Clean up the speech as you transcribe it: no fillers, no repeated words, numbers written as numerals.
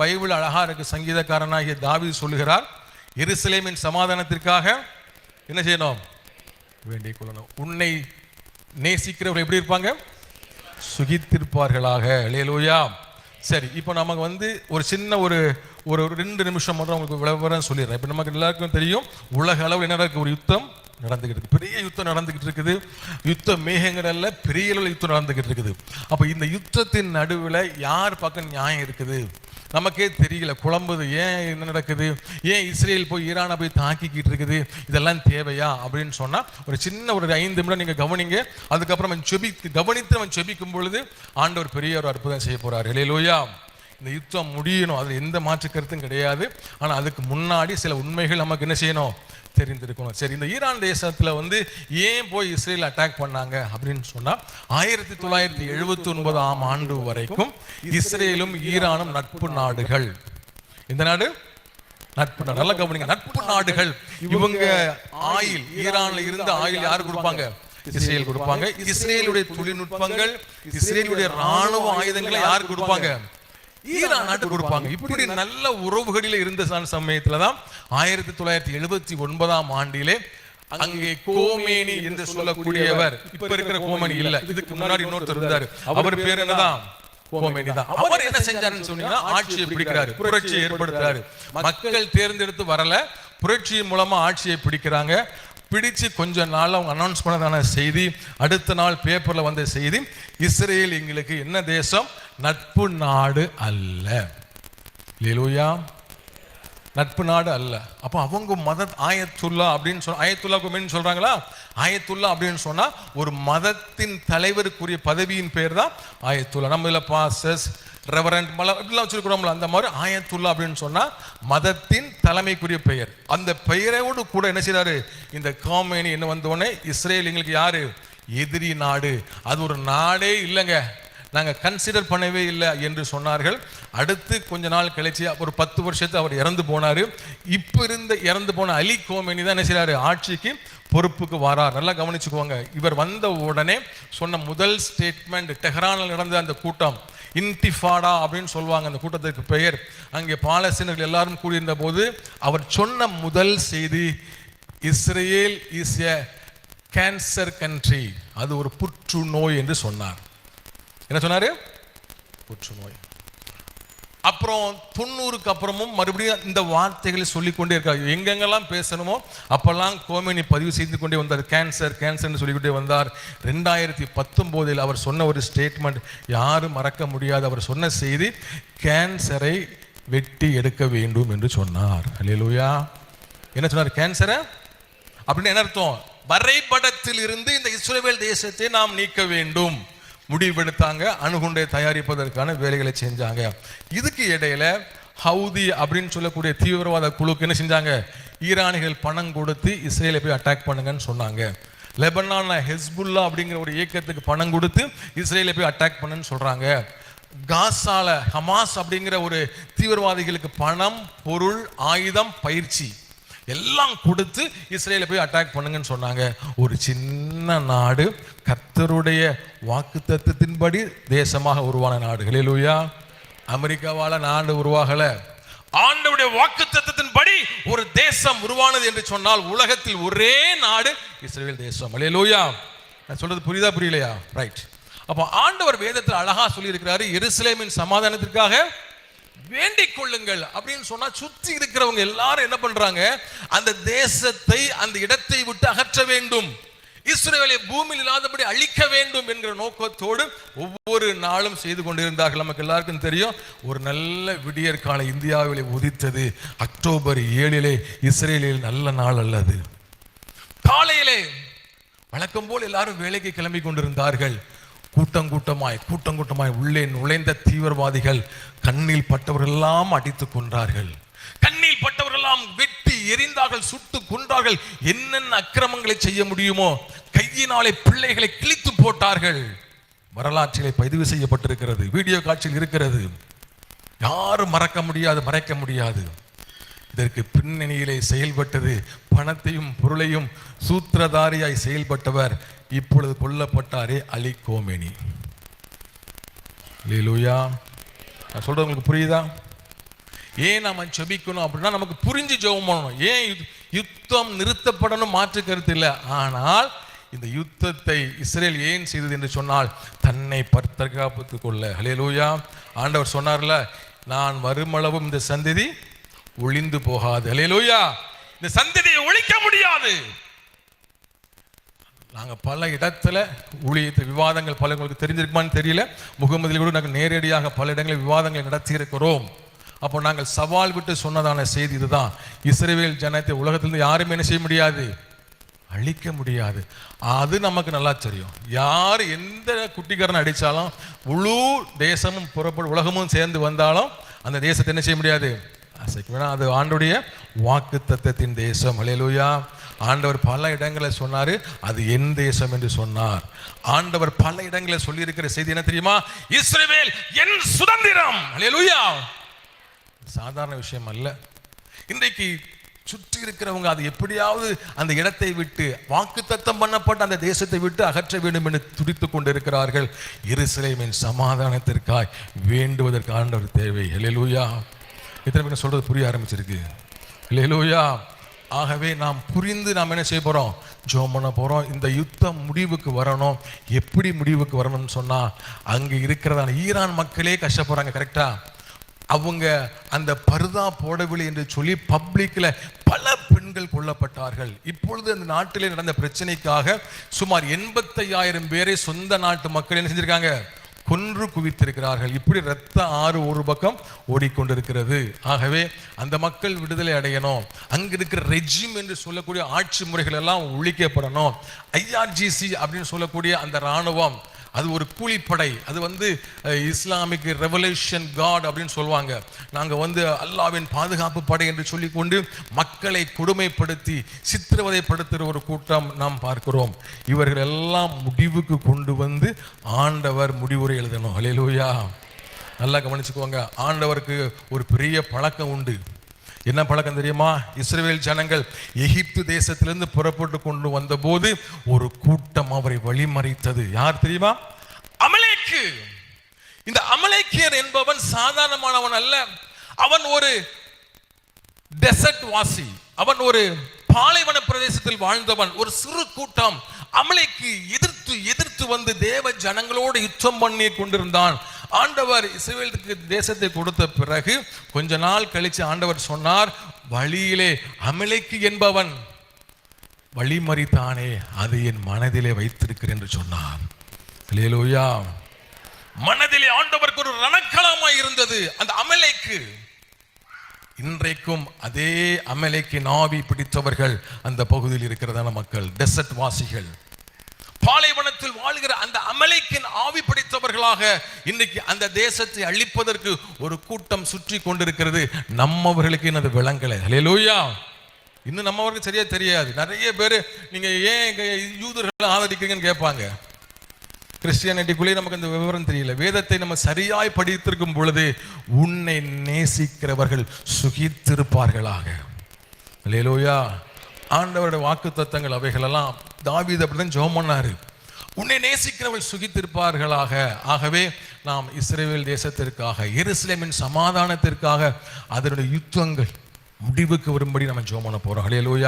Bible அழகா இருக்கு. சங்கீதக்காரனாகிய தாவீது சொல்லுகிறார், எருசலேமின் சமாதானத்திற்காக என்ன செய்யணும்? வேண்டிக் கொள்ளணும். உன்னை நேசிக்கிறவர்கள் எப்படி இருப்பாங்க? சுகித்திருப்பார்களாக. அல்லேலூயா. சரி, இப்போ நமக்கு ஒரு சின்ன ஒரு 2 நிமிஷம் மட்டும் உங்களுக்கு விளம்பரம் சொல்லிடுறேன். இப்போ நமக்கு எல்லாருக்கும் தெரியும், உலக அளவில் என்ன இருக்கு? ஒரு யுத்தம் நடந்துகிட்டு இருக்கு. பெரிய யுத்தம் நடந்துகிட்டு இருக்குது. யுத்த மேகங்கள்ல பெரிய அளவில் யுத்தம் நடந்துகிட்டு இருக்குது. அப்ப இந்த யுத்தத்தின் நடுவில் யார் பக்கம் நியாயம் இருக்குது நமக்கே தெரியல. குழம்புது. ஏன் என்ன நடக்குது? ஏன் இஸ்ரேல் போய் ஈரானை போய் தாக்கிக்கிட்டு இருக்குது? இதெல்லாம் தேவையா அப்படின்னு சொன்னா ஒரு சின்ன ஒரு 5 நிமிடம் நீங்க கவனிங்க. அதுக்கப்புறம் கவனித்து அவன் செபிக்கும் பொழுது ஆண்டவர் பெரிய ஒரு அற்புதம் செய்ய போறார். அல்லேலூயா. இந்த யுத்தம் முடியணும், அதுல எந்த மாற்று கருத்தும் கிடையாது. ஆனா அதுக்கு முன்னாடி சில உண்மைகள் நமக்கு என்ன செய்யணும்? தெரிந்திருக்கணும். சரி, இந்த ஈரான் தேசத்துல ஏன் போய் இஸ்ரேல் அட்டாக் பண்ணாங்க அப்படின்னு சொன்னா, 1979ஆம் ஆண்டு வரைக்கும் இஸ்ரேலும் ஈரானும் நட்பு நாடுகள். இந்த நாடு நட்பு நாடு. நல்லா கவனிங்க, நட்பு நாடுகள். இவங்க ஆயில், ஈரான்ல இருந்து ஆயில் யாரு கொடுப்பாங்க? இஸ்ரேல் கொடுப்பாங்க. இஸ்ரேலுடைய தொழில்நுட்பங்கள், இஸ்ரேலுடைய ராணுவ ஆயுதங்களை யாரு கொடுப்பாங்க? ஈரான் நாட்டு கொடுப்பாங்க. இப்படி நல்ல உறவுகளில் இருந்த சமயத்துலதான் 1979ஆம் ஆண்டிலே அங்கே கோமேனி என்று சொல்லக்கூடியவர், இப்ப இருக்கிற கோமேனி இல்ல, இதுக்கு முன்னாடி இன்னொருத்தர் இருந்தாரு, அவர் பேர் என்னதான்? கோமேனி தான். அவர் என்ன செஞ்சாருன்னு சொன்னீங்கன்னா, ஆட்சியை பிடிக்கிறாரு, புரட்சியை ஏற்படுத்துறாரு. மக்கள் தேர்ந்தெடுத்து வரல, புரட்சியின் மூலமா ஆட்சியை பிடிக்கிறாங்க. பிடிச்சு கொஞ்ச நாள் அவங்க அனௌன்ஸ் பண்ணதான செய்தி, அடுத்த நாள் பேப்பர்ல வந்த செய்தி, இஸ்ரேல் எங்களுக்கு என்ன தேசம்? நட்பு நாடு அல்ல. அல்லேலூயா. நட்பு நாடு அல்ல. அப்ப அவங்க ஆயத்துல்லா அப்படின்னு சொல்ல, ஆயத்துல்லா கொமேனி சொல்றாங்களா? ஆயத்துல்லா அப்படின்னு சொன்னா ஒரு மதத்தின் தலைவருக்குரிய பதவியின் பேர் தான் ஆயத்துல்லா. நம்ம இதுல பாஸ்டர்ஸ், ரெவரண்ட் இப்படிலாம் வச்சிருக்கிறோம்ல, அந்த மாதிரி ஆயத்துல்லா அப்படின்னு சொன்னா மதத்தின் தலைமைக்குரிய பெயர். அந்த பெயரோடு கூட என்ன செய்யறாரு இந்த கோமேனி? என்ன வந்தோடனே இஸ்ரேல் எங்களுக்கு யாரு? எதிரி நாடு. அது ஒரு நாடே இல்லைங்க, நாங்க கன்சிடர் பண்ணவே இல்லை என்று சொன்னார்கள். அடுத்து கொஞ்ச நாள் கழிச்சு ஒரு 10 வருஷத்து அவர் இறந்து போனாரு. இப்ப இறந்து போன அலி கோமேனி தான் என்ன செய்யறாரு? ஆட்சிக்கு பொறுப்புக்கு வாரார். நல்லா கவனிச்சுக்குவாங்க. இவர் வந்த உடனே சொன்ன முதல் ஸ்டேட்மெண்ட், டெஹரானில் நடந்த அந்த கூட்டம், இன்டிஃபாடா அப்படின்னு சொல்லுவாங்க அந்த கூட்டத்திற்கு பெயர். அங்கே பாலஸ்தீனர்கள் எல்லாரும் கூடியிருந்த போது அவர் சொன்ன முதல் செய்தி, Israel is a cancer country, அது ஒரு புற்றுநோய் என்று சொன்னார். என்ன சொன்னாரு? புற்றுநோய். அப்புறம் 90க்கு அப்புறமும் மறுபடியும் இந்த வார்த்தைகளை சொல்லிக்கொண்டே இருக்காரு. எங்கெங்கெல்லாம் பேசணுமோ அப்பெல்லாம் கோமேனி பதிவு செய்து கொண்டே வந்தார். கேன்சர் கேன்சர்னு சொல்லிக்கிட்டே வந்தார். 2019 அவர் சொன்ன ஒரு ஸ்டேட்மெண்ட் யாரும் மறக்க முடியாது. அவர் சொன்ன செய்தி, கேன்சரை வெட்டி எடுக்க வேண்டும் என்று சொன்னார். அல்லேலூயா. என்ன சொன்னார்? கேன்சரை அப்படின்னு என்ன அர்த்தம்? வரைபடத்தில் இருந்து இந்த இஸ்ரவேல் தேசத்தை நாம் நீக்க வேண்டும் முடிவெடுத்தாங்க. அணுகுண்டை தயாரிப்பதற்கான வேலைகளை செஞ்சாங்க. இதுக்கு இடையில ஹவுதி அப்படின்னு சொல்லக்கூடிய தீவிரவாத குழுக்கு என்ன செஞ்சாங்க? ஈரானிகள் பணம் கொடுத்து இஸ்ரேலை போய் அட்டாக் பண்ணுங்கன்னு சொன்னாங்க. லெபனான்ல ஹெஸ்புல்லா அப்படிங்கிற ஒரு இயக்கத்துக்கு பணம் கொடுத்து இஸ்ரேலை போய் அட்டாக் பண்ணுன்னு சொல்றாங்க. காசால ஹமாஸ் அப்படிங்கிற ஒரு தீவிரவாதிகளுக்கு பணம், பொருள், ஆயுதம், பயிற்சி எல்லாம் கொடுத்து இஸ்ரேலை போய் அட்டாக் பண்ணுங்கன்னு சொன்னாங்க. ஒரு சின்ன நாடு, கர்த்தருடைய வாக்குத்தத்தத்தின்படி தேசமாக உருவான நாடு. அல்லேலூயா. அமெரிக்காவால நாடு உருவாகல, ஆண்டவருடைய வாக்குத்தத்தத்தின்படி ஒரு தேசம் உருவானது என்று சொன்னால் உலகத்தில் ஒரே நாடு இஸ்ரேல் தேசம். அல்லேலூயா. நான் சொல்றது புரியுதா புரியலையா? ரைட். அப்ப ஆண்டவர் வேதத்தில் அழகா சொல்லி இருக்கிறாரு, எருசலேமின் சமாதானத்திற்காக வேண்டிக் கொள்ளுங்கள் அப்படின்னு சொன்னா, சுற்றி இருக்கிறவங்க எல்லாரும் என்ன பண்றாங்க? அந்த தேசத்தை, அந்த இடத்தை விட்டு அகற்ற வேண்டும், இஸ்ரவேலை பூமியில் இல்லாதபடி அழிக்க வேண்டும் என்கிற நோக்கத்தோடு ஒவ்வொரு நாளும் செய்து கொண்டிருந்தார்கள். நமக்கு எல்லாருக்கும் தெரியும், ஒரு நல்ல விடியற் காலை இந்தியாவிலே உதித்தது அக்டோபர் 7 இஸ்ரேலில் நல்ல நாள் அல்லது. காலையிலே வழக்கம் போல் எல்லாரும் வேலைக்கு கிளம்பி கொண்டிருந்தார்கள். கூட்டம் கூட்டமாய் உள்ளே நுழைந்த தீவிரவாதிகள் கண்ணில் பட்டவர்கள் எல்லாம் அடித்துக் கொன்றார்கள். கண்ணில் பட்டவர்கள் எல்லாம் வெட்டி எரிந்தார்கள், சுட்டு கொன்றார்கள். என்னென்ன அக்கிரமங்களை செய்ய முடியுமோ கையினாலே பிள்ளைகளை கிழித்து போட்டார்கள். வரலாற்றிலே பதிவு செய்யப்பட்டிருக்கிறது, வீடியோ காட்சியில் இருக்கிறது. யாரும் மறைக்க முடியாது. இதற்கு பின்னணியிலே செயல்பட்டது, பணத்தையும் பொருளையும் சூத்திரதாரியாய் செயல்பட்டவர் இப்பொழுது கொல்லப்பட்டாரே, அலி கோமேனி. அல்லேலூயா. நான் சொல்றது உங்களுக்கு புரியுதா? ஏன் நாம ஜெபிக்கணும் அப்படின்னா நமக்கு புரிஞ்சு ஜெபம் பண்ணணும். ஏன் யுத்தம் நிறுத்தப்படணும் மாற்று கருத்து இல்லை. ஆனால் இந்த யுத்தத்தை இஸ்ரேல் ஏன் செய்தது என்று சொன்னால் தன்னை தற்காப்புத்துக் கொள்ள. ஹல்லேலூயா. ஆண்டவர் சொன்னார்ல, நான் வருமளவும் இந்த சந்ததி ஒளிந்து போகாது. ஹல்லேலூயா. இந்த சந்ததியை ஒழிக்க முடியாது. நாங்கள் பல இடத்துல ஊழியத்தை விவாதங்கள் பல உங்களுக்கு தெரிஞ்சிருக்குமான்னு தெரியல, முகமதில் கூட நாங்கள் நேரடியாக பல இடங்களில் விவாதங்களை நடத்தி இருக்கிறோம். அப்போ நாங்கள் சவால் விட்டு சொன்னதான செய்தி இதுதான், இஸ்ரவேல் ஜனத்தை உலகத்திலிருந்து யாருமே என்ன செய்ய முடியாது, அழிக்க முடியாது. அது நமக்கு நல்லா தெரியும். யார் எந்த குட்டிக்காரன் அடித்தாலும் முழு தேசமும் புறப்படும் உலகமும் சேர்ந்து வந்தாலும் அந்த தேசத்தை என்ன செய்ய முடியாது, அது ஆண்டவருடைய வாக்கு தத்தத்தின் தேசம். ஹல்லேலூயா. ஆண்டவர் பல இடங்களை சொன்னாரு, அது என் தேசம் என்று சொன்னார். ஆண்டவர் பல இடங்களை சொல்லி இருக்கிற செய்தி என்ன தெரியுமா, இஸ்ரவேல் என் சுதந்திரம். ஹல்லேலூயா. சாதாரண விஷயம் அல்ல. இன்றைக்கு சுற்றி இருக்கிறவங்க அது எப்படியாவது அந்த இடத்தை விட்டு, வாக்குத்தத்தம் பண்ணப்பட்ட அந்த தேசத்தை விட்டு அகற்ற வேண்டும் என்று துடித்துக் கொண்டிருக்கிறார்கள். எருசலேமின் சமாதானத்திற்காய் வேண்டுவதற்கு ஆண்டவர் தேவை. ஹல்லேலூயா. இத்தனை பேர் சொல்றது புரிய ஆரம்பிச்சிருக்கு. ஹல்லேலூயா. ஆகவே நாம் புரிந்து நாம் என்ன செய்ய போறோம், ஜெபம் பண்ண போறோம். இந்த யுத்தம் முடிவுக்கு வரணும். எப்படி முடிவுக்கு வரணும்னு சொன்னா, அங்கே இருக்கிறதான ஈரான் மக்களே கஷ்டப்படுறாங்க. கரெக்டா? அவங்க அந்த பர்தா போடவில்லை என்று சொல்லி பப்ளிக்ல பல பெண்கள் கொல்லப்பட்டார்கள். இப்பொழுது அந்த நாட்டிலே நடந்த பிரச்சனைக்காக சுமார் 85,000 பேரை சொந்த நாட்டு மக்கள் என்ன செஞ்சிருக்காங்க, கொன்று குவித்திருக்கிறார்கள். இப்படி இரத்த ஆறு ஒரு பக்கம் ஓடிக்கொண்டிருக்கிறது. ஆகவே அந்த மக்கள் விடுதலை அடையணும். அங்க இருக்கிற ரெஜிம் என்று சொல்லக்கூடிய ஆட்சி முறைகள் எல்லாம் ஒழிக்கப்படணும். IRGC அப்படின்னு சொல்லக்கூடிய அந்த இராணுவம், அது ஒரு கூலிப்படை. அது இஸ்லாமிக் ரெவல்யூஷன் கார்டு அப்படின்னு சொல்லுவாங்க. நாங்கள் அல்லாவின் பாதுகாப்பு படை என்று சொல்லி கொண்டு மக்களை கொடுமைப்படுத்தி சித்திரவதைப்படுத்துகிற ஒரு கூட்டம் நாம் பார்க்கிறோம். இவர்கள் எல்லாம் முடிவுக்கு கொண்டு வந்து ஆண்டவர் முடிவுரை எழுதணும். ஹல்லேலூயா. நல்லா கவனிச்சுக்கோங்க. ஆண்டவருக்கு ஒரு பெரிய பழக்கம் உண்டு. என்ன பழக்கம் தெரியுமா? இஸ்ரவேல் ஜனங்கள் எகிப்து தேசத்திலிருந்து புறப்பட்டு கொண்டு வந்த போது ஒரு கூட்டம் அவரை வழிமறித்தது. யார் தெரியுமா? அமலேக்கு. இந்த அமலேக்கியர் என்பவன் சாதாரணமானவன் அல்ல. அவன் ஒரு டெசர்ட் வாசி. அவன் ஒரு பாலைவன பிரதேசத்தில் வாழ்ந்தவன். ஒரு சிறு கூட்டம் அமலேக்கு எதிர்த்து வந்து தேவ ஜனங்களோடு யுத்தம் பண்ணி கொண்டிருந்தான். ஆண்டவர் இஸ்ரவேலுக்கு தேசத்தை கொடுத்த பிறகு கொஞ்ச நாள் கழிச்சு ஆண்டவர் சொன்னார், வழியிலே அமலேக்கு என்பவன் வழிமறித்தானே, அது என் மனதிலே வைத்திருக்கிறேன் என்று சொன்னார். ஹல்லேலூயா. மனதிலே ஆண்டவருக்கு ஒரு ரணக்களமாய் இருந்தது அந்த அமலேக்கு. இன்றைக்கும் அதே அமலேக்கின் ஆவி பிடித்தவர்கள் அந்த பகுதியில் இருக்கிறதான மக்கள், டெசர்ட் வாசிகள், பாலைவனத்தில் வாழ்கிற அந்த அமலேக்கின் ஆவி பிடித்தவர்களாக இன்னைக்கு அந்த தேசத்தை அழிப்பதற்கு ஒரு கூட்டம் சுற்றி கொண்டிருக்கிறது. நம்மவர்களுக்கு அது விளங்கலை. ஹல்லேலூயா. இன்னும் நம்மவர்களுக்கு சரியா தெரியாது. நிறைய பேர் நீங்க ஏன் யூதர்களை ஆதரிக்கிறீங்கன்னு கேட்பாங்க. கிறிஸ்டியானிட்டிக்குள்ளே நமக்கு அந்த விவரம் தெரியல. வேதத்தை நம்ம சரியாய் படித்திருக்கும் பொழுது உன்னை நேசிக்கிறவர்கள் சுகித்திருப்பார்களாக. ஹல்லேலூயா. ஆண்டவருடைய வாக்கு தத்தங்கள் அவைகளெல்லாம் தாவீது அப்படிதான் ஜெபம் பண்ணாரு. உன்னை நேசிக்கிறவர்கள் சுகித்திருப்பார்களாக. ஆகவே நாம் இஸ்ரவேல் தேசத்திற்காக, எருசலேமின் சமாதானத்திற்காக, அதனுடைய யுத்தங்கள் முடிவுக்கு வரும்படி நம்ம ஜெபம் பண்ண போறோம். ஹல்லேலூயா.